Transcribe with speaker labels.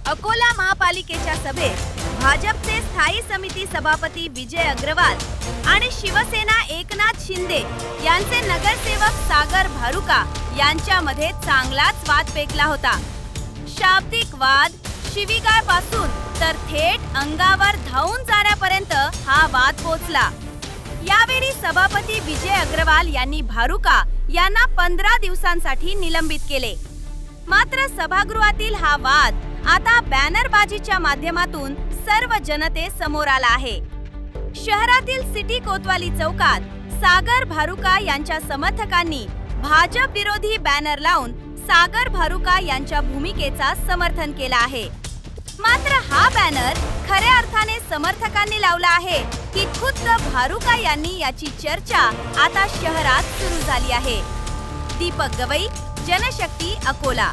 Speaker 1: अकोला महापालिकेच्या सभेत भाजपचे स्थायी समिती सभापती विजय अग्रवाल आणि शिवसेना एकनाथ शिंदे यांचे नगरसेवक सागर भारुका यांच्यामध्ये चांगलाच वाद पेटला होता। शाब्दिक वाद, शिवीगाळपासून तर थेट अंगावर धावून जाण्यापर्यंत हा वाद पोहोचला। यावेळी सभापती विजय अग्रवाल यांनी भारुका यांना 15 दिवसांसाठी निलंबित केले। मात्र सभागृहातील हा वाद आता बॅनरबाजीच्या माध्यमातून सर्व जनते समोर आला आहे। शहरातील सिटी कोतवाली चौकात सागर भारुका यांच्या समर्थकांनी भाजप विरोधी बॅनर लावून सागर भारुका यांच्या भूमिकेचा समर्थन केला आहे। मात्र हा बॅनर खऱ्या अर्थाने समर्थकांनी लावला आहे की खुद्द भारुका यांनी याची चर्चा आता शहरात सुरू झाली आहे। दीपक गवई, जनशक्ती, अकोला।